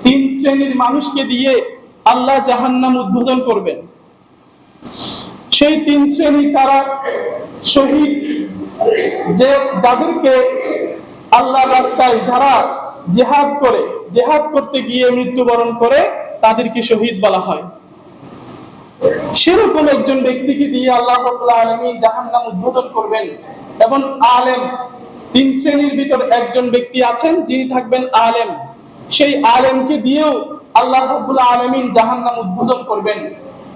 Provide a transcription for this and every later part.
তিন শ্রেণীর মানুষকে দিয়ে আল্লাহ জাহান্নাম উদ্বোধন করবেন। সেই তিন শ্রেণী তারা শহীদ, যে যাদেরকে আল্লাহ রাস্তায় যারা জেহাদ করতে গিয়ে মৃত্যুবরণ করে তাদেরকে শহীদ বলা হয়। সেরকম একজন ব্যক্তিকে দিয়ে আল্লাহ রাব্বুল আলামিন জাহান্নাম উদ্বোধন করবেন। এবং আলেম, তিন শ্রেণীর ভিতর একজন ব্যক্তি আছেন যিনি থাকবেন আলেম, সেই আলেমকে দিয়েও আল্লাহ রাব্বুল আলামিন জাহান্নাম উদ্বোধন করবেন।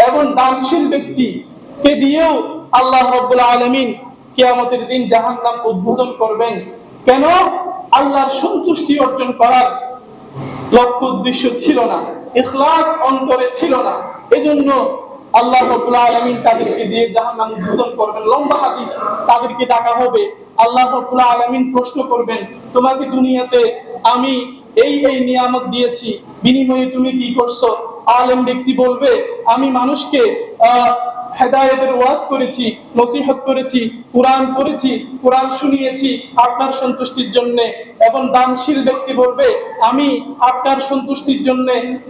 এবং দানশীল ব্যক্তিকে দিয়েও আল্লাহ রাব্বুল আলামিন কিয়ামতের দিন জাহান্নাম উদ্বোধন করবেন। কেন? আল্লাহর সন্তুষ্টি অর্জন করার লক্ষ্য উদ্দেশ্য ছিল না, ইখলাস অন্তরে ছিল না, এজন্য আল্লাহ রাব্বুল আলামিন তাদেরকে দিয়ে জাহান্নাম উদ্বোধন করবেন। লম্বা হাদিস, তাদেরকে ডাকা হবে, আল্লাহ রাব্বুল আলামিন প্রশ্ন করবেন, তোমাকে দুনিয়াতে আমি এই নিয়ামত দিয়েছি, বিনিময়ে তুমি কি করছো? আলেম ব্যক্তি বলবে, আমি মানুষকে হেদায়েতের ওয়াজ করেছি, নসিহত করেছি, কোরআন পড়েছি, কোরআন শুনিয়েছি আপনার সন্তুষ্টির জন্য। এবং দানশীল ব্যক্তি বলবে, আমি আপনার সন্তুষ্টির জন্য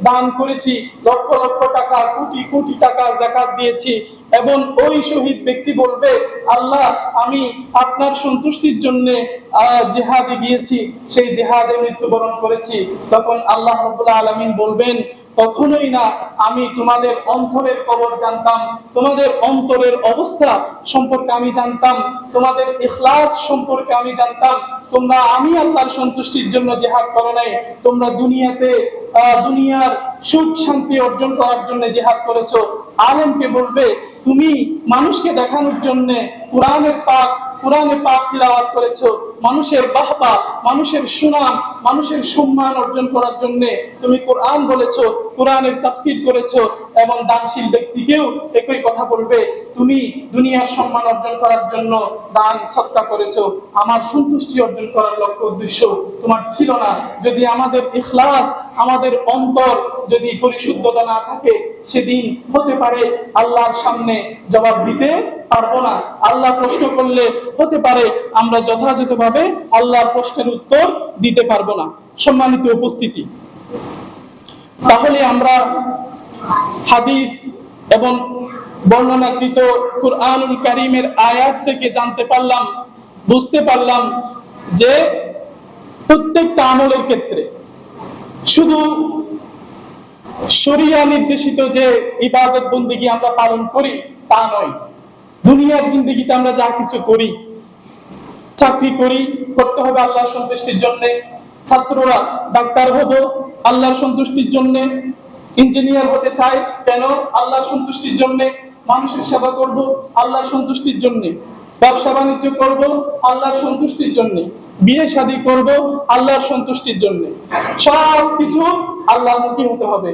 দান করেছি, লক্ষ লক্ষ টাকা, কোটি কোটি টাকা যাকাত দিয়েছি। এবং ওই শহীদ ব্যক্তি বলবে, আল্লাহ আমি আপনার সন্তুষ্টির জন্য জিহাদে গিয়েছি, সেই জিহাদে মৃত্যুবরণ করেছি। তখন আল্লাহ রাব্বুল আলামিন বলবেন, কখনোই না, আমি তোমাদের অন্তরের খবর জানতাম, তোমাদের অন্তরের অবস্থা সম্পর্কে আমি জানতাম, তোমাদের ইখলাস সম্পর্কে আমি জানতাম। তোমরা আমি আল্লাহর সন্তুষ্টির জন্য জিহাদ করো নাই, তোমরা দুনিয়ার সুখ শান্তি অর্জন করার জন্য জিহাদ করেছো। আলেমকে বলবে, তুমি মানুষকে দেখানোর জন্য কোরআনে পাক তিলাওয়াত করেছো, মানুষের বাহবা, মানুষের সুনাম, মানুষের সম্মান অর্জন করার জন্য তুমি কোরআন বলেছো, কোরআনের তাফসীর করেছো। এবং দানশীল ব্যক্তিকেও একই কথা বলবে, তুমি দুনিয়ার সম্মান অর্জন করার জন্য দান সদকা করেছো, আমার সন্তুষ্টি অর্জন করার লক্ষ্য উদ্দেশ্য তোমার ছিল না। যদি আমাদের ইখলাস, আমাদের অন্তর যদি পরিশুদ্ধতা না থাকে, সেদিন হতে পারে আল্লাহর সামনে জবাব দিতে পারবো না। আল্লাহ প্রশ্ন করলে হতে পারে আমরা যথাযথভাবে আল্লাহর প্রশ্নের উত্তর দিতে পারবো না। সম্মানিত উপস্থিতি, তাহলে আমরা হাদিস এবং বর্ণনাকৃত কুরআনুল কারীমের আয়াত থেকে জানতে পারলাম, বুঝতে পারলাম যে প্রত্যেকটা আমলের ক্ষেত্রে শুধু শরিয়া নির্দেশিত যে ইবাদত বন্দেগী আমরা পালন করি তা নয়। দুনিয়ার জিন্দেগিতে আমরা যা কিছু করি, চাকরি করি, করতে হবে আল্লাহর সন্তুষ্টির জন্য, ছাত্ররা ডাক্তার হবো আল্লাহর সন্তুষ্টির জন্য, ইঞ্জিনিয়ার হতে চায় কেন? আল্লাহর সন্তুষ্টির জন্য, মানুষের সেবা করব আল্লাহর সন্তুষ্টির জন্য, ব্যবসা বাণিজ্য করব আল্লাহর সন্তুষ্টির জন্য, বিয়ে শাদী করব আল্লাহর সন্তুষ্টির জন্য। সব কিছু আল্লাহমুখী হতে হবে।